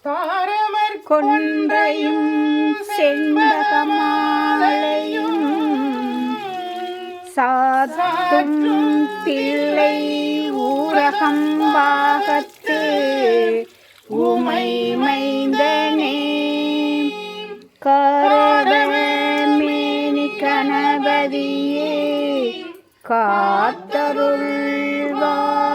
தாரமர் கொன்றையும் செண்பகமாலையும் சாத்தும் தில்லை ஊரகம் பாகத்து உமை மைந்தனே கரதமேனி கணபதியே காத்தருள்வாய்.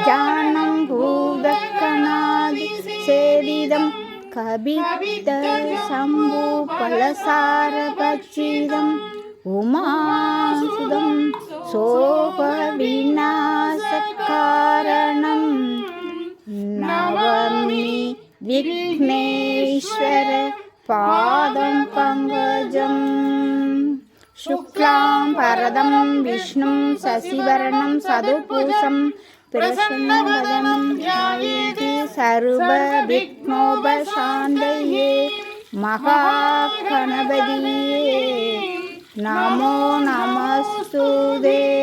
ஜானம் பூதக்கணாதி சேவிதம் கபித்த சம்பு பலசார பட்சிதம் உமாசுதம் சோப விநாசகாரணம் நவமி விக்னேஸ்வர பாதம் பங்கஜம். शुक्लां वरदं विष्णुं शशिवर्णं सदुपूषं प्रसन्नवदनं ध्यायेत् सर्वविघ्नोपशान्तये महागणपतये नमो नमस्तुते.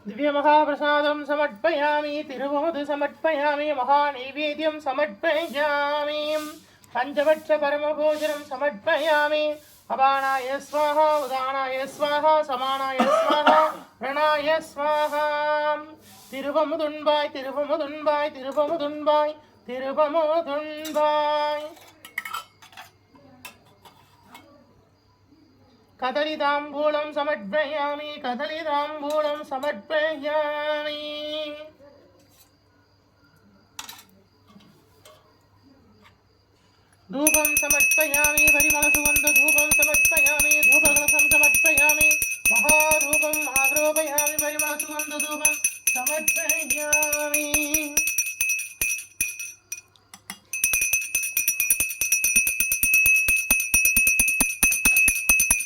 दिव्य महाप्रसादं समर्पयामि, तिरुवोद समर्पयामि, महानैवेद्यं समर्पयामि, पंचवक्ष परमभोजनं समर्पयामि. अपानाय स्वाहा, उदानाय स्वाहा, समानाय स्वाहा, ரணாய स्वाहा. திருவமுதுண்பாய் திருவமுதுண்பாய் திருவமுதுண்பாய் திருவமுதுண்பாய். कदलीताम्बूलं समर्पयामि, कदलीताम्बूलं समर्पयामि. धूपं समर्पयामि, परिमलसुगन्धधूपं समर्पयामि, धूपकलशं समर्पयामि, महाधूपं आग्रोपयामि, परिमलसुगन्धधूपं समर्पयामि.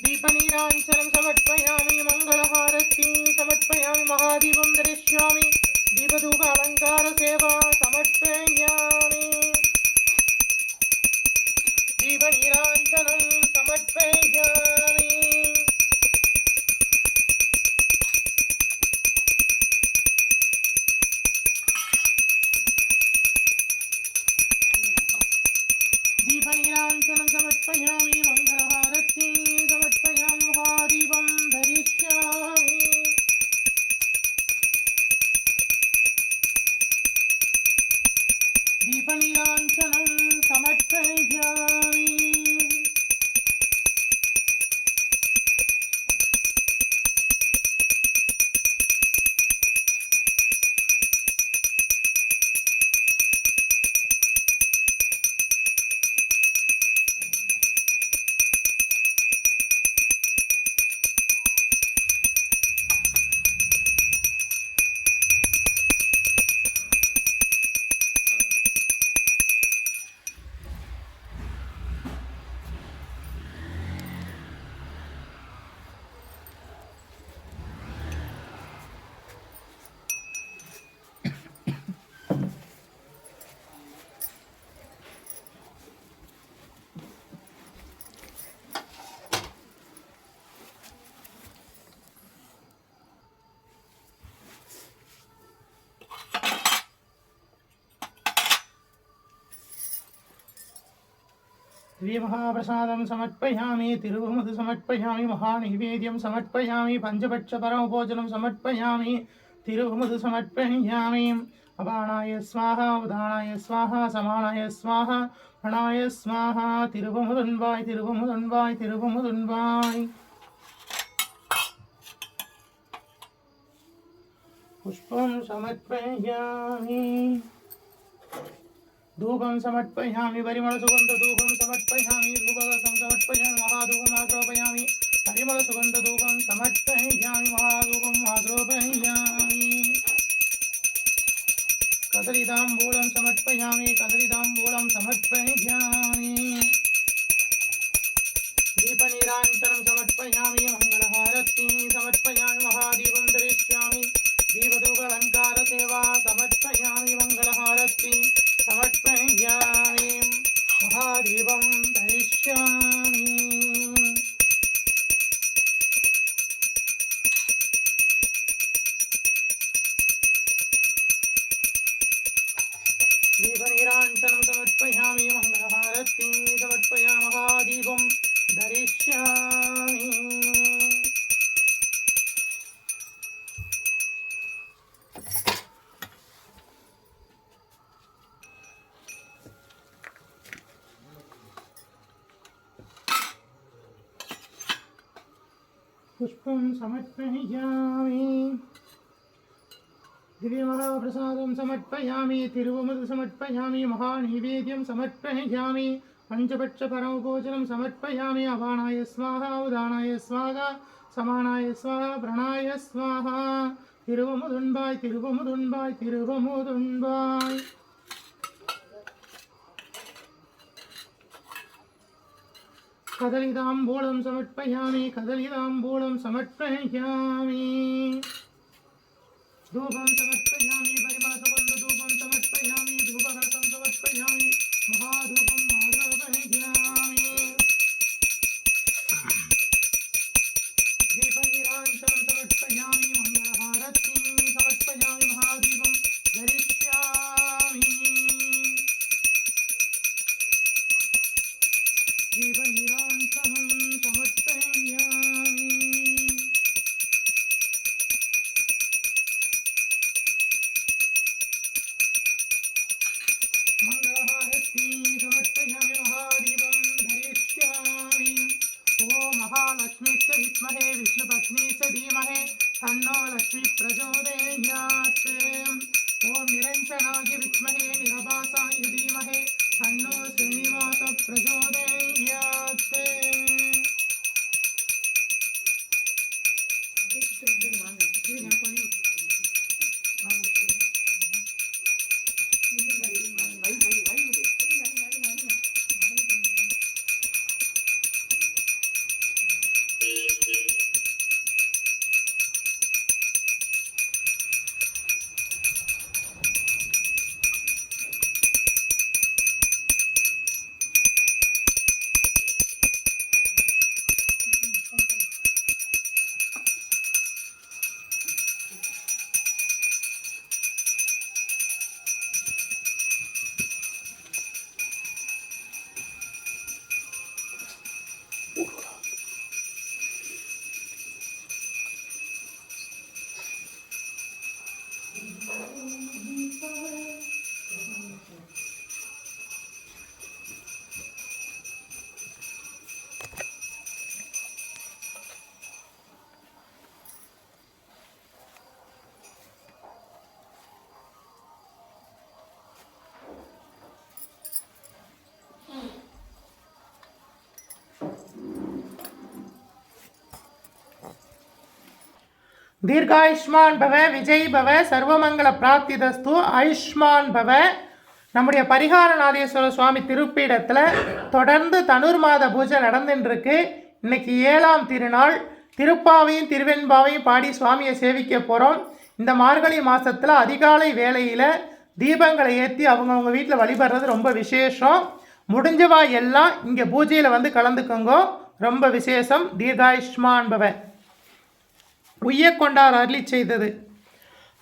दीपनीराञ्जनं समर्पयामि, मङ्गलहारति समर्पयामि, महादीपं दरिष्यामि, दीपधूप अलङ्कार सेवा समर्पयामि. दीपनीराञ्जनं समर्पयामि. दीपनीराञ्जनं समर्पयामि, मङ्गलहारति समर्पयामि, महादीपं धरिष्यामि. दीपनीराञ्जनं समर्पयामि. श्रीमहाप्रसादं समर्पयामि तिरुवमुदु समर्पयामि महानैवेद्यं समर्पयामि पञ्चपक्षपरमभोजनं समर्पयामि तिरुवमुदु समर्पयामि अपानाय स्वाहा उदानाय स्वाहा समानाय स्वाहा प्रणाय स्वाहा तिरुवमुदुन्वाय तिरुवमुदुन्वाय तिरुवमुदुन्वाय पुष्पं समर्पयामि धूपं समर्पयामि परिमलसुगन्धधूपं समर्पयामि धूपरसं समर्पयामि महाधूपम् आद्रोपयामि परिमलसुगन्धधूपं समर्पयामि महाधूपम् आद्रोपयामि कदलीताम्बूलं समर्पयामि कदलीताम्बूलं समर्पयामि दीपनीराञ्जनं समर्पयामि मङ्गलहारतीं समर्पयामि महादीपं धरिष्यामि दीपधूपालङ्कारसेवा समर्पयामि मङ्गलहारतीं समर्पयामि महादीपं धरिष्यामि दीपनीराञ्जनं समर्पयामि मङ्गलहारतीं समर्पयामि महादीपं धरिष्यामि पुष्पं समर्पयामि दिव्यमहाप्रसादं समर्पयामि तिरुवमुदु समर्पयामि महानैवेद्यं समर्पयामि पञ्चपक्षपरमभोजनं समर्पयामि अपानाय स्वाहा उदानाय स्वाहा समानाय स्वाहा प्रणाय स्वाहा तिरुवमुदुन्वाय तिरुवमुदुन्वाय तिरुवमुदुन्वाय कदलीताम्बूलं समर्पयामि कदलीताम्बूलं समर्पयामि धूपं समर्पयामि परिमलसुगन्धधूपं समर्पयामि धूपरसं समर्पयामि महाधूपम् आद्रोपयामि दीपनीराञ्जनं समर्पयामि मङ्गलहारतीं समर्पयामि महादीपं धरिष्यामि दीपनीराञ्जनं समर्पयामि मंगलहारतीं समर्पयामि महादीपं धरिष्यामि ॐ महालक्ष्मीश्च विद्महे विष्णुपत्नीश्च धीमहि तन्नो लक्ष्मी प्रचोदयात् ॐ निरञ्जनाय विद्महे निरभासाय धीमहि तन्नो श्रीनिवास प्रचोदयात् தீர்காயுஷ்மான் பவ விஜய் பவ சர்வமங்கல பிராப்திதஸ்து ஆயுஷ்மான் பவ. நம்முடைய பரிகாரநாதேஸ்வரர் சுவாமி திருப்பீடத்தில் தொடர்ந்து தனுர் மாத பூஜை நடந்துட்டுருக்கு. இன்னைக்கு 7ஆம் திருநாள். திருப்பாவையும் திருவெண்பாவையும் பாடி சுவாமியை சேவிக்க போகிறோம். இந்த மார்கழி மாதத்தில் அதிகாலை வேளையில் தீபங்களை ஏற்றி அவங்கவுங்க வீட்டில் வழிபடுறது ரொம்ப விசேஷம். முடிஞ்சவா எல்லாம் இங்கே பூஜையில் வந்து கலந்துக்கோங்க, ரொம்ப விசேஷம். தீர்காயுஷ்மான் பவ. உய்யக்கொண்டார் அருளி செய்தது.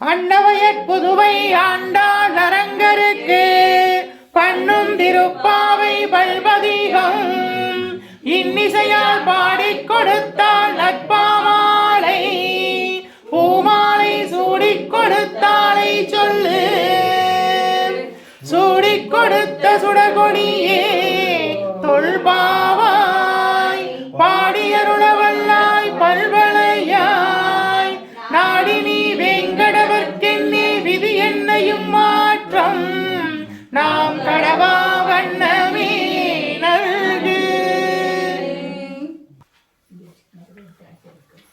அன்னவயற் புதுவை ஆண்டாள் அரங்கருக்கு பண்ணும் திருப்பாவை பல்பதிகம் இன்னிசையால் பாடிக் கொடுத்தாள் நட்பாமாலை பூமாலை சூடிக் கொடுத்தாளை சொல்லு சூடிக் கொடுத்த சுடகொடியே தொல்பாவாய் பாடியருளவல்லாய் பல்வளையாய் நாடி நீ வெங்கடவர்க்கென்னே விதி என்னையும் மாற்றம் நாம் கடவா வண்ணமே நல்கு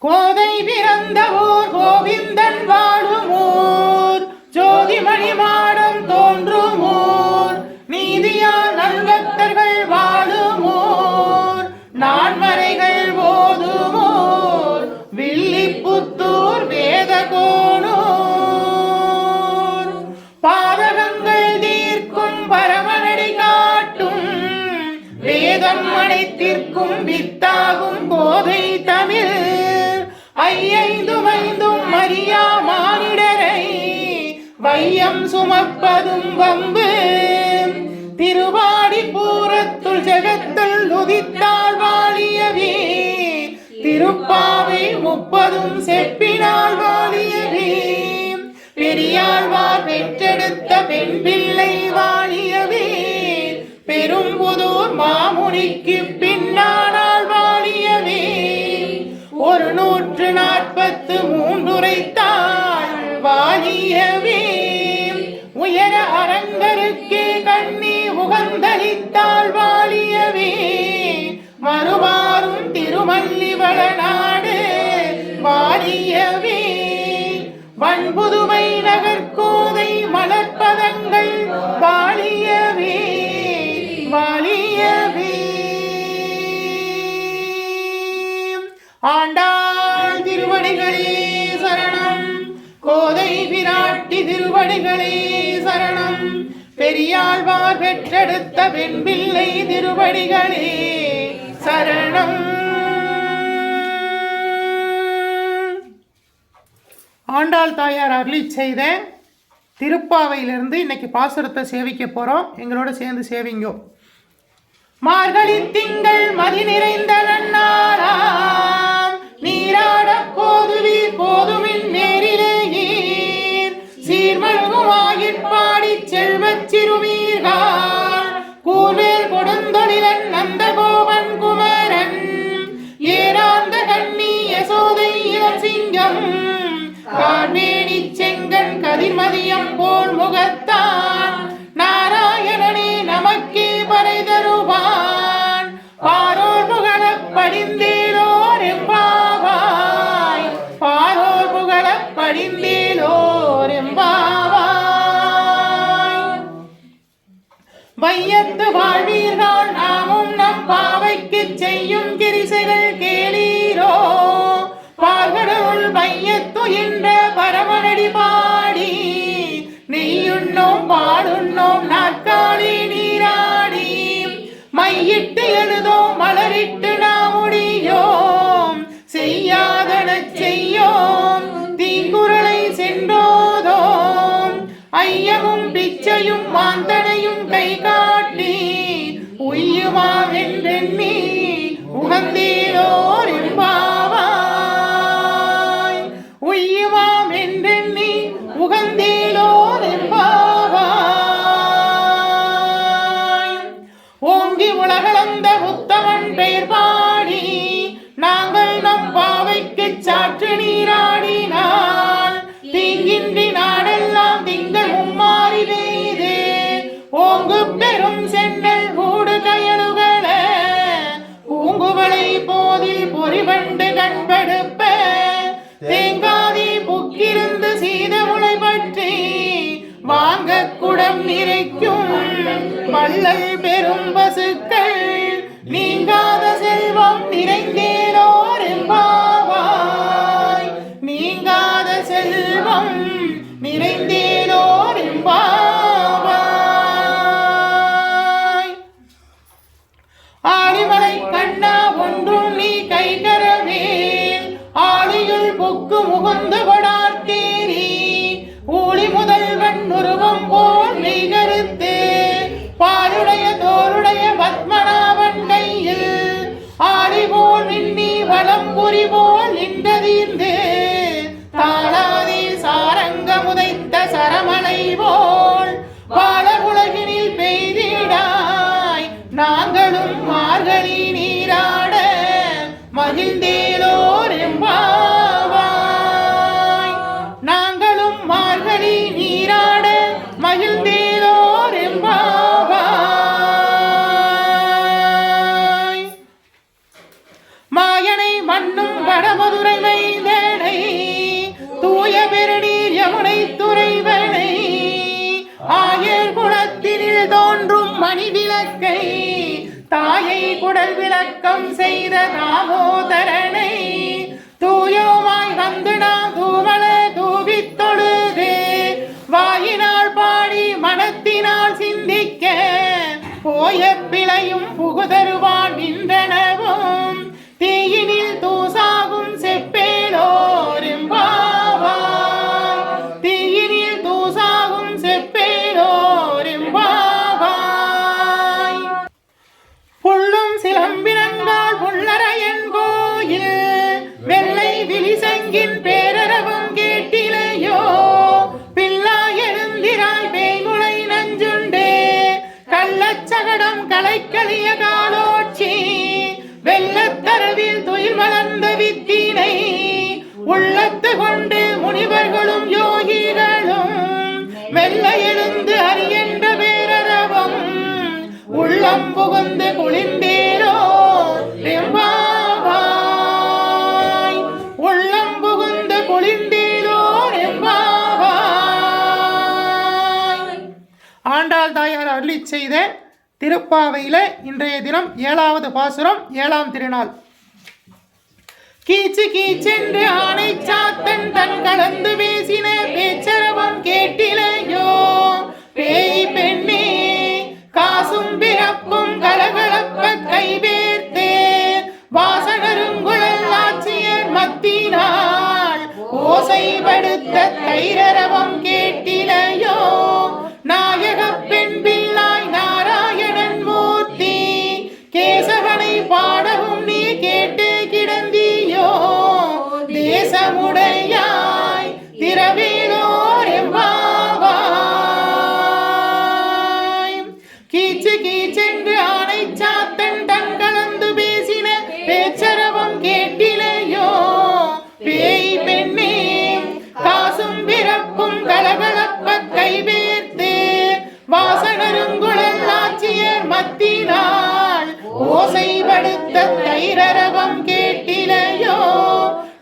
கோதை பிறந்த ஊர் கோவிந்தன் வாழும் ஊர் ஜோதிமணி மாடம் தோன்றும் ஊர் நீதியால் நல்பக்தர்கள் வாழும் ஊர் நான்மறைகள் ஓதும் ஊர் வில்லிபுத்தூர் வேதகோனூர் பாதகங்கள் தீர்க்கும் பரமனடி காட்டும் வேதம் அனைத்திற்கும் வித்தாகும் போதை தமிழ் ஐந்தும் அறியா மானிடரை வையம் சுமப்பதும் வம்பு திருவாடி பூரத்துள் ஜெகத்துள் உதித்தாள் வாழியவே திருப்பாவை 30 செப்பினாள் வாழியவே பெரியாழ்வார் பெற்றெடுத்த பெண் பிள்ளை வாழியவே பெரும்புதூர் மாமுனிக்கு பின்னானால் வாழியவே 143 உரைத்தாள் வாழியவே உயர அரங்கருக்கே கண்ணி உகந்தளித்தாள் வாழியவே மறுவாரும் திருமல்லிவள நாடு வாழியவே வன்புதுமை நகர்கோதை மலர்பதங்கள் வாழியவே வாழியவே ஆண்டாள் திருவடிகளே சரணம் கோதை பிராட்டி திருவடிகளே சரணம் பெரியாழ்வார் பெற்றெடுத்த பெண் பிள்ளை திருவடிகளே சரணம். ஆண்டாள் தாயார் அருளி செய்த திருப்பாவையிலிருந்து இன்னைக்கு பாசுரத்தை சேவிக்க போறோம். எங்களோட சேர்ந்து சேவிங்கோ. மார்கழி திங்கள் மதி நிறைந்த நன்னாளாம் நீராட போதுவீர் போதுமின் நேரிலேயீர் சீர்மழுகுமாயிற்பாடி செல்வச் சிறுமீர்கள் கூர்வேல் கொடுந்தொழிலன் நந்தகோபன் குமரன் ஏராந்த கண்ணி யசோதை இளம் சிங்கம் கார்மேனி செங்கன் கதிர்மதியம் போல் முகத்தான் நாராயணனே நமக்கே பறை தருவான் பாரோர் புகழப் படிந்தேலோர் எம்பாவாய் பாரோர் புகழப் படிந்தேலோர் எம்பாவாய் வையத்து வாழ்வீர்கள் நாமும் நம் பாவைக்கு செய்யும் கிரிசைகள் கேளீரோ பார்கடவுள் வையத்து என்ற பரமனடி பாடி நெய்யுண்ணோம் பாடுண்ணோம் நாற்காலி நீராடி மையிட்டு எழுதோம் மலரிட்டு நாம் முடியோம் செய்யாதன செய்யோம் தீங்குறளை சென்றோதோம் ஐயமும் பிச்சையும் மாந்தனையும் கை காட்டி உய்யுமாம் என்றெண்ணி உகந்தேலோர் எம்பாவாய் உய்யுமாம் என்றெண்ணி உகந்தேலோர் எம்பாவாய் ஓங்கி உலகளந்த உத்தமன் பெயர் பாடி நாங்கள் நம் பாவைக்கு சாற்று நீராடினால் தீங்கின்றி நாடெல்லாம் திங்கள் மும்மாறி பெய்து ஓங்கு பெரும் சென்னல் ஊடு கயலுகள பூங்குவளை போதில் பொறிவண்டு கண்படுப்ப தேங்காதி புக்கிருந்து சீதமுளை பற்றி வாங்க குடம் நிறைக்கும் வள்ளல் பெரும் பசுக்கள் நீங்காத செல்வம் நிறைந்தேலோர் எம்பாவாய் நீங்காத செல்வம் நிறைந்தேலோர் எம்பாவாய் ஆழிமலை கண்ணா ஒன்றும் நீ கைகரவேல் ஆழியுள் புக்கு முகுந்து கொடார்த்தேரி ஊழி முதல்வன் உருவம் போல் மெய்கருத்து பாலுடைய தோருடைய அடக்கம் செய்த தாமோதரனை தூயோமாய் வந்து நாம் தூவல தூவித் தொழுது வாயினால் பாடி மனத்தினால் சிந்திக்க போய பிழையும் புகுதருவான் நின்றனவும் தீயினில் தூசாகும் செப்பேலோரெம்பாவாய் தீயினில் தூசாகும் செப்பேலோரெம்பாவாய் புள்ளும் சிலம்பினங்கால் புள்ளரையன் கோயில் வெள்ளை விழிசங்கின் பேரரவும் கேட்டிலையோ பிள்ளா எழுந்திராய் பேய்முளை நஞ்சுண்டே கள்ளச்சகடம் கலைக்களிய காலோட்சி வெள்ளத்தரவில் துயில் வளர்ந்த வித்தினை உள்ளத்து கொண்டு முனிவர்களும் யோகிகளும் வெள்ள எழுந்து அறியென்ற பேரரவம் உள்ளம் புகுந்து குளிர்ந்தேரோ ரெம்பாவாய் உள்ளம் புகுந்து குளிர்ந்தேரோ ரெம்பாவாய். ஆண்டாள் தாயார் அருளிச் செய்த திருப்பாவையில இன்றைய தினம் 7வது பாசுரம் 7ஆம் திருநாள். கீச்சு கீச்சென்று ஆணை சாத்தன் தன் கலந்து பேசின பேச்சரவம் கேட்டிலையோ பேய் பெண்ணே காசும் பிறப்பும் கலகலப்ப கைவேர்த்தே வாசகருங்குழல் ஆட்சியர் மத்தினால் ஓசைப்படுத்த தைரரவம் கேட்டிலையோ நாயக பெண் பிள்ளாய் நாராயணன் மூர்த்தி கேசவனை பாடவும் நீ கேட்டு கிடந்தியோ தேசமுடையாய் திரவேலோர் எம்பாவாய். கீச்சு கீச்சென்று ஆணை சாத்தன் தன் கலந்து பேசின பேச்சரவம் கேட்டிலையோ பேய் பெண்ணே காசும் பிறப்பும் கலகலப்ப கைவேர்த்து வாசகருங்குழல் ஆட்சியர் மத்தினால் ஓசைப்படுத்த தைரரவம் கேட்டிலையோ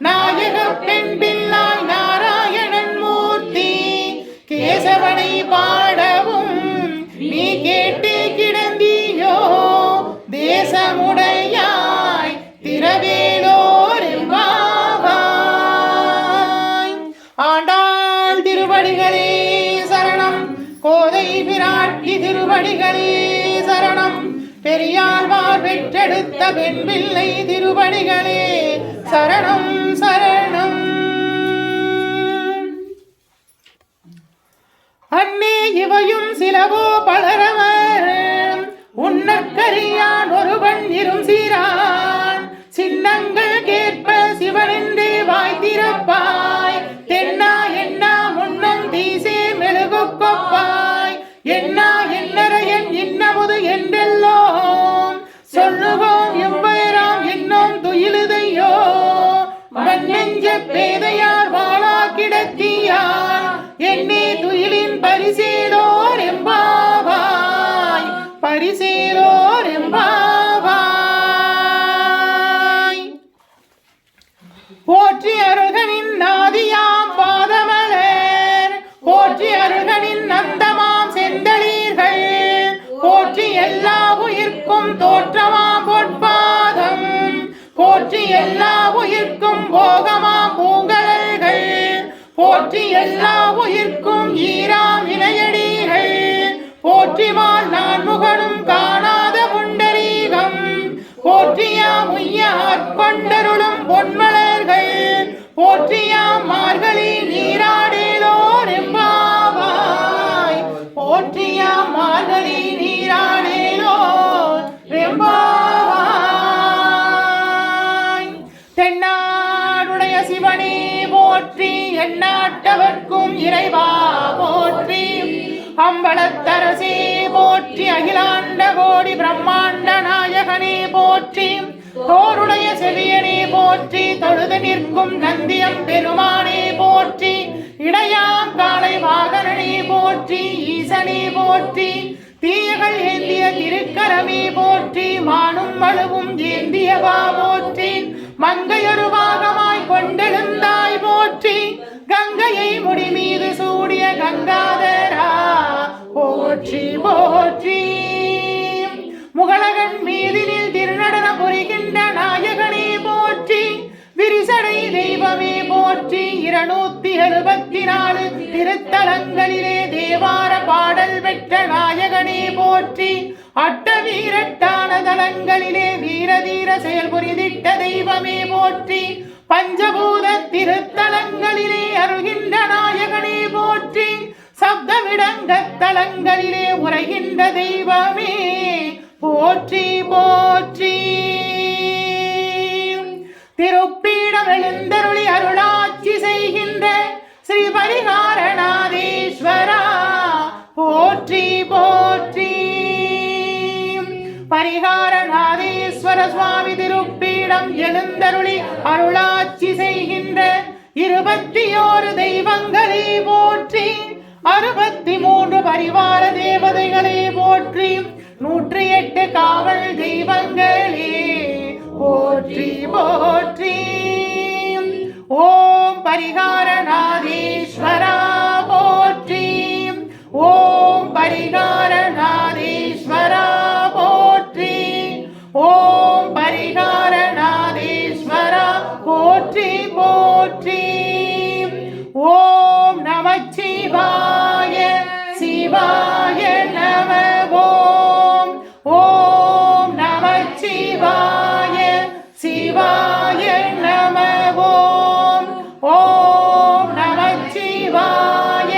நாயக பெண் பிள்ளாய் நாராயணன் மூர்த்தி கேசவனை பாடவும் நீ கேட்டு கிடந்தியோ தேசமுடையாய் திரவேலோர் எம்பாவாய். ஆண்டாள் திருவடிகளே சரணம் கோதை பிராட்டி திருவடிகளே சரணம் பெரியாழ்வார் பெற்றெடுத்த பெண் பிள்ளை திருவடிகளே சரணம் சரணம். அன்னே இவையும் சிலவோ பலரவர் உன்னக்கரியான் ஒருவன் இரும் சீரான் சின்னங்கள் கேட்ப சிவனென்றே வாய் திறப்பாய் தென்னா என்னா முன்னம் தீசே மெழுகு கொப்பாய் என்னா என்னரையன் இன்னமுது என்றெல்லோம் சொல்லுவோம் எவ்வயராம் இன்னும் துயிலுதையோ மண்ணெஞ்ச பேதையார் வாழா கிடத்தியார் என்னே துயிலின் பரிசேலோர் எம்பாவாய் பரிசேலோர் எம்பாவாய். போற்றி அருகனின் நாதியாம் பாதமலர் போற்றி அருகனின் நந்தமாம் செந்தளீர்கள் போற்றி எல்லா உயிர்க்கும் தோற்றமாம் பொற்பாதம் போற்றி எல்லா உயிர்க்கும் போகமாம் பூங்கலல்கள் போற்றி எல்லா உயிர்க்கும் ஈராம் இணையடிகள் போற்றிவாள் நான் முகனும் காணாத புண்டரீகம் போற்றியாம் உய்யார் கொண்டருளும் பொன்மலர்கள் போற்றியாம் மார்கழி நீராடேலோர் எம்பாவாய் போற்றியாம் மார்கழி நீராடேலோர் எம்பாவாய். தென்னாடுடைய சிவனே போற்றி எந்நாட்டவர்க்கும் இறைவா போற்றி அம்பலத்தரசே போற்றி அகிலாண்ட கோடி பிரம்மாண்ட நாயகனே போற்றி தோருடைய செவியனே போற்றி தொழுது நிற்கும் நந்தியம் பெருமானே போற்றி இடையாம் காலை வாகனனே போற்றி ஈசனே போற்றி தீயகள் ஏந்திய திருக்கரமே போற்றி மானும் மழுவும் ஏந்தியவா போற்றி மங்கையொரு பாகமாய் கொண்டெழுந்தாய் போற்றி கங்கையை முடி மீது சூடிய கங்காதரா போற்றி போற்றி முகலகன் மீதினில் திருநடன புரி 1174 திருத்தலங்களிலே தேவார பாடல் பெற்ற நாயகனே போற்றி. அட்டவீரட்டான தலங்களிலே வீரதீர செயல் புரிதிட்ட தெய்வமே போற்றி. பஞ்சபூத திருத்தலங்களிலே அருள்கின்ற நாயகனே போற்றி. சப்தவிடங்க தலங்களிலே உரைகின்ற தெய்வமே போற்றி போற்றி. திருப்பீடம் எழுந்தருளி அருளாட்சி செய்கின்ற ஸ்ரீ பரிகாரநாதேஸ்வரா போற்றி போற்றி. பரிகாரநாதேஸ்வர சுவாமி திருப்பீடம் எழுந்தருளி அருளாட்சி செய்கின்ற 21 தெய்வங்களே போற்றி. 63 பரிவார தேவதைகளே போற்றி. 108 காவல் தெய்வங்களே போற்றி போற்றி. ஓம் பரிகாரநாதேஸ்வரா போற்றி. ஓம் பரிகாரநாதேஸ்வரா போற்றி. ஓம் பரிகாரநாதேஸ்வரா போற்றி போற்றி. ஓம் நமச்சிவாய சிவாய நம. ஓம் ஓம் நமச்சிவாய சிவாய நம. ஓம் ஓம் நமச்சிவாய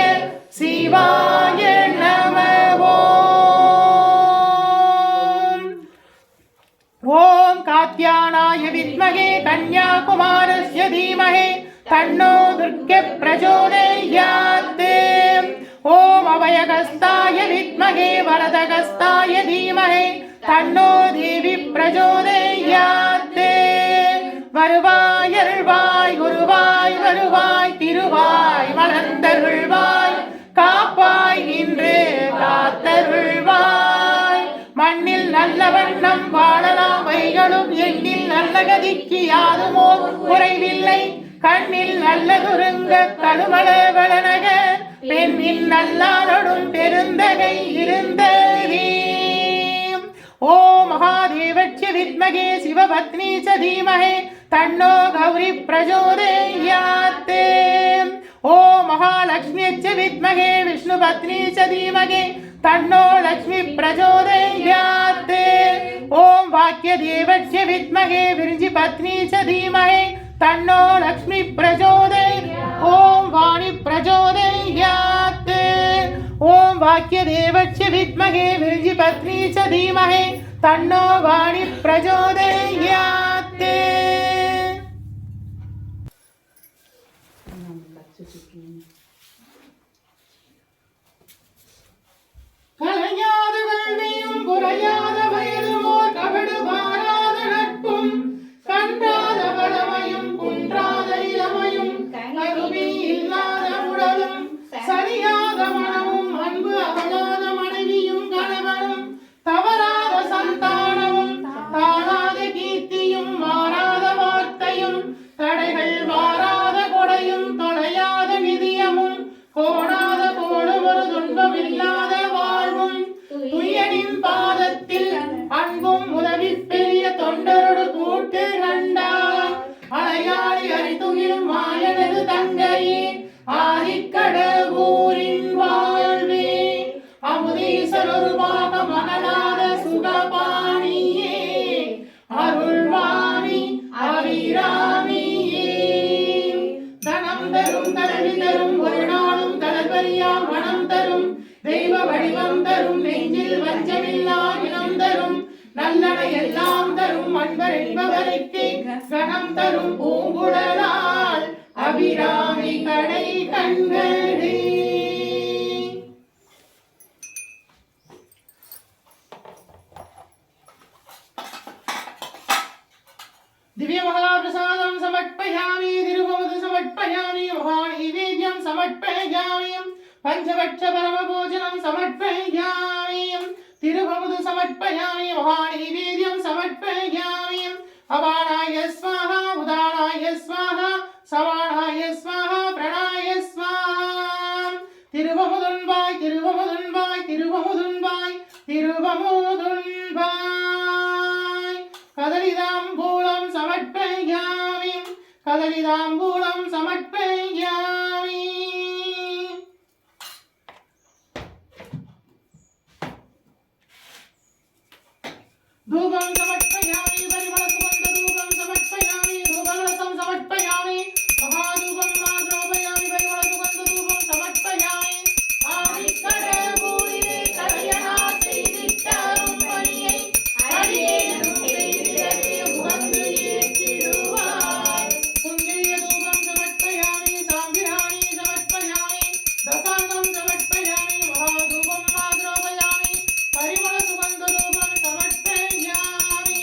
சிவாய நம. ஓம் காத்யானாய வித்மகே கன்யாகுமாரஸ்ய தீமஹே தன்னோ துர்க்கை பிரச்சோதயாத். ஓம் அபயகஸ்தாய வித்மகே வரதகஸ்தாய தீமஹே தன்னோ தேவி பிரச்சோதயாத். வருவாய் அருள்வாய் குருவாய் வருவாய் திருவாய் வளர்ந்தருள்வாய் காப்பாய் நின்று காத்தருள்வாய். மண்ணில் நல்ல வண்ணம் வாழலாம் வைகளும் எண்ணில் நல்ல கதிக்கு யாதுமோ குறைவில்லை. கண்ணில் நல்ல குறுங்க கடுமள வளனக பெண்ணின் நல்லாரொடும் பெருந்தகை இருந்ததே. ஓ மகாதேவட்சி வித்மகே சிவபத்னி ச தீமஹே தன்னோ கௌரி பிரச்சோதயாத். ஓ மகாலட்சுமியச்ச வித்மகே விஷ்ணுபத்னி ச தீமஹே தன்னோ லக்ஷ்மி பிரச்சோதயாத். ஓம் வாக்கியதேவட்சி வித்மகே விருஞ்சி பத்னி ச தீமஹே தன்னோ லக்ஷ்மி பிரச்சோதயாத். ஓம் வாணி பிரச்சோதயாத். ஓம் வாக்கியதேவட்சி வித்மகே விருஞ்சி பத்னி ச தீமஹே தன்னோ வாணி பிரச்சோதயாத். கலையாத கல்வியும் குறையாத வயதுமோர் கபடு மாறாத நட்பும் கன்றாத வளமையும் குன்றாத இளமையும் கருவி இல்லாத உடலும் சரியாத மனமும் அன்பு அகலாத மனைவியும் கணவனும் தவறாத சந்தானமும் தாழாத கீர்த்தியும் மாறாத வார்த்தையும் தடைகள் வாராத கொடையும் தொலையாத நிதியமும் கோணாத கோடும் ஒரு துன்பம் இல்லாத வாழ்வும் துயனின் பாதத்தில் அன்பும் உதவி பெரிய தொண்டரோடு கூட்டு கண்டார். அலையாடி அறிதுகிலும் மாயனது தங்கையே ஆதிக்கடவூரின் வாழ்வே அமுதீசரொரு பாக மகளாத சுகபாணியே அருள்வாணி அபிராமியே. தனம் தரும் கல்வி தரும் ஒரு நாளும் கடற்பரியா மனம் தரும் தெய்வ வடிவம் தரும் நெஞ்சில் வஞ்சமில்லா இனம் தரும் நல்லடை எல்லாம் தரும் அன்பர் என்பவருக்கு கணம் தரும் பூங்குழலால் அபிராமி கடை கண்களே. दिव्य महाप्रसादं समर्पयामि तिरुपति समर्पयामि महानैवेद्यं समर्पयामि पंचवक्ष परमभोजनं समर्पयामि तिरुपति समर्पयामि महानैवेद्यं समर्पयामि अवाणाय स्वाहा उदानाय स्वाहा सवाणाय स्वाहा प्रणाय स्वाहा तिरुवमुदुन्बाय तिरुवमुदुन्बाय तिरुवमुदुन्बाय तिरुवमुदुन्बाय कदलिदाम्बूलं समर्पयामि कदलिदाम्बूलं समर्पयामि धूपं समर्पयामि परिमलसुगन्धधूपं समर्पयामि धूपकलशं समर्पयामि महाधूपं माद्रोपयामि परिमलसुगन्धधूपं समर्पयामि ஆதிக்கடவுளே கல்யாணா செய்திட்டாரும் பணியை அடியேனும் செய்திடவே உகந்து ஏற்றிடுவாய் புண்ணிய தூபம் சமர்ப்பயாமி சாம்பிராணி சமர்ப்பயாமி தசாங்கம் சமர்ப்பயாமி மகாதூபம் மாத்ரோபயாமி பரிமள சுகந்த தூபம் சமர்ப்பயாமி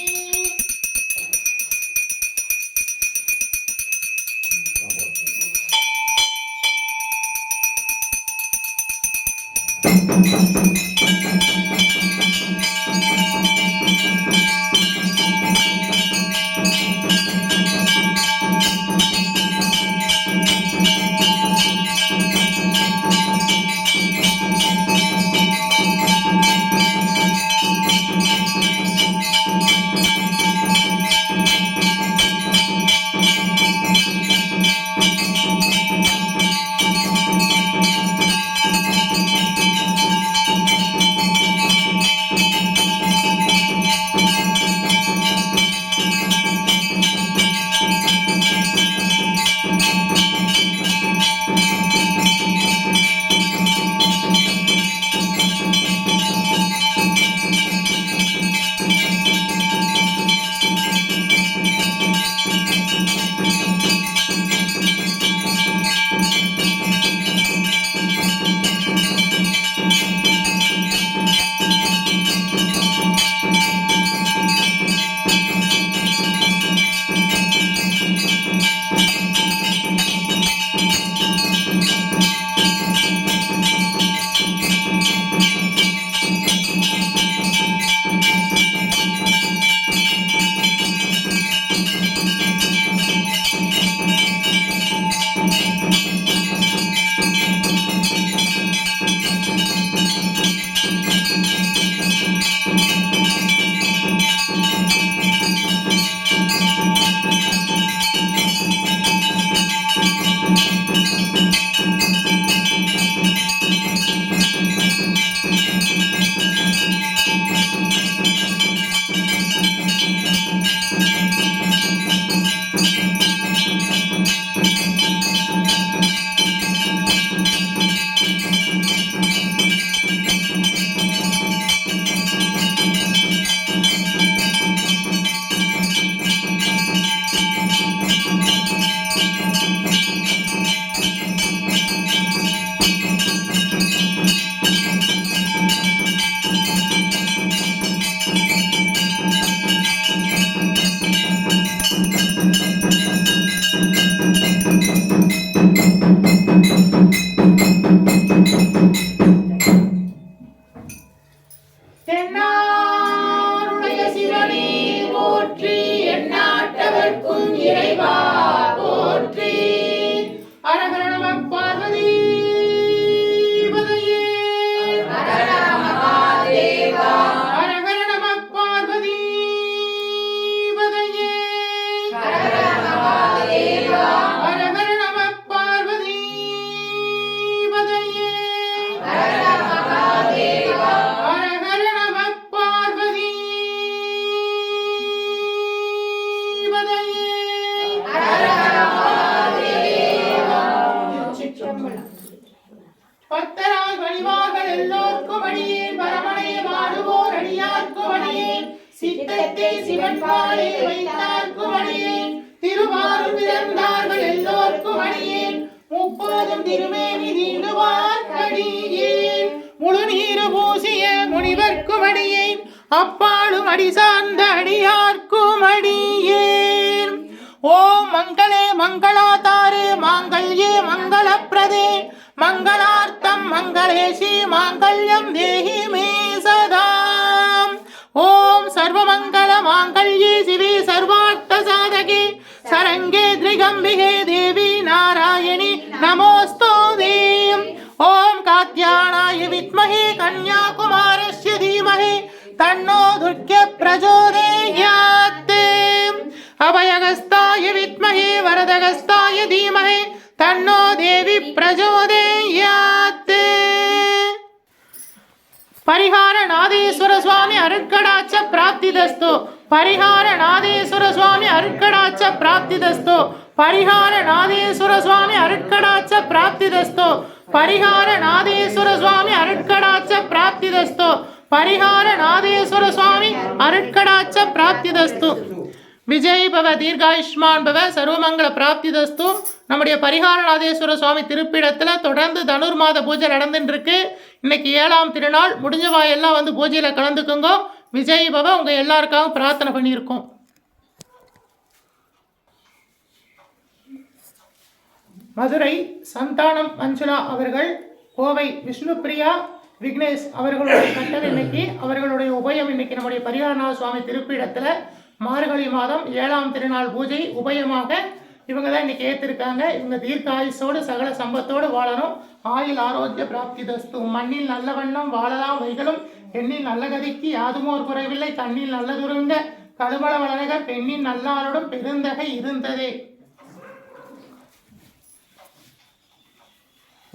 தென்னாருடைய சிவனே போற்றி எந்நாட்டவர்க்கும் இறைவா போற்றி அரகர நம பார்வதி பதையே அரகர மகாதேவா அரகர நம பார்வதி பதையே அரகர மகாதேவா அரகர நம பார்வதி பதையே அரகர மகாதேவா அரகர நம பார்வதி பதையே அரகர மகாதேவா பத்தரால் வழிவார்கள் எல்லோர்க்கும் அடியேன் பரமனை வாடுவோர் அடியார்க்கும் அடியேன் சித்தத்தை சிவன் பாலே வைத்தார்க்கும் அடியேன் திருவாரூர் பிறந்தார்கள் எல்லோர்க்கும் அடியேன் முப்போதும் திருமேனி தீண்டுவார் அடியேன் முழு நீரு பூசிய முனிவர்க்கும் அடியேன் அப்பாலும் அடி சார்ந்த அடியார்க்கும் அடியேன் ஓம் மங்களே மங்களாதாரே மாங்கல்யே மங்களப்பிரதே மங்களார்த்தம் மங்களேஷி மாங்கல்யம் தேஹி மே சதா ஓம் சர்வமங்கள மாங்கல்யே சிவே சர்வார்த்த சாதகே சரங்கே திரிகம்பிகே தேவி நாராயணி நமோஸ்துதே ஓம் காத்யானாய வித்மஹே கன்யாகுமாரஸ்ய தீமஹி தன்னோ துர்க்கே பிரச்சோதயாத் அபயகஸ்தாய வித்மஹே வரதகஸ்தாய தீமஹி தன்னோ தேவி பிரச்சோதயாத் பரிகார நாதேஸ்வர சுவாமி அருட்கடாட்ச பிராப்திதஸ்து பரிகார நாதேஸ்வர சுவாமி அருட்கடாட்ச பிராப்திதஸ்து பரிகார நாதேஸ்வர சுவாமி அருட்கடாட்ச பிராப்திதஸ்து பரிகார நாதேஸ்வர சுவாமி அருட்கடாட்ச பிராப்திதஸ்து பரிகார நாதேஸ்வர சுவாமி அருட்கடாட்ச பிராப்திதஸ்து விஜய் பவ தீர்காயுஷ்மான் பவ சர்வமங்கள பிராப்திதஸ்து. நம்முடைய பரிகாரநாதேஸ்வர சுவாமி திருப்பீடத்தில் தொடர்ந்து தனுர்மாத பூஜை நடந்துட்டு இருக்கு. இன்னைக்கு 7ஆம் திருநாள். முடிஞ்சவா எல்லாம் வந்து பூஜையில் கலந்துக்குங்க. விஜய் பவ உங்கள் எல்லாருக்காகவும் பிரார்த்தனை பண்ணியிருக்கோம். மதுரை சந்தானம் மஞ்சுளா அவர்கள், கோவை விஷ்ணுபிரியா விக்னேஷ் அவர்களுடைய கட்டளை இன்னைக்கு, அவர்களுடைய உபயம் இன்னைக்கு நம்முடைய பரிகாரநாத சுவாமி திருப்பீடத்தில் மார்கழி மாதம் 7ஆம் திருநாள் பூஜை உபயமாக இவங்க தான் இன்னைக்கு ஏற்றிருக்காங்க. இவங்க தீர்க்க ஆயுசோடு சகல சம்பத்தோடு வாழணும். ஆயுள் ஆரோக்கிய பிராப்தி தஸ்து. மண்ணில் நல்ல வண்ணம் வாழலாம் வைகளும் எண்ணில் நல்ல கதிக்கு யாதுமோர் குறைவில்லை. கண்ணில் நல்லதுருங்க கடுமள வளரக பெண்ணின் நல்லாரோடும் பெருந்தகை இருந்ததே.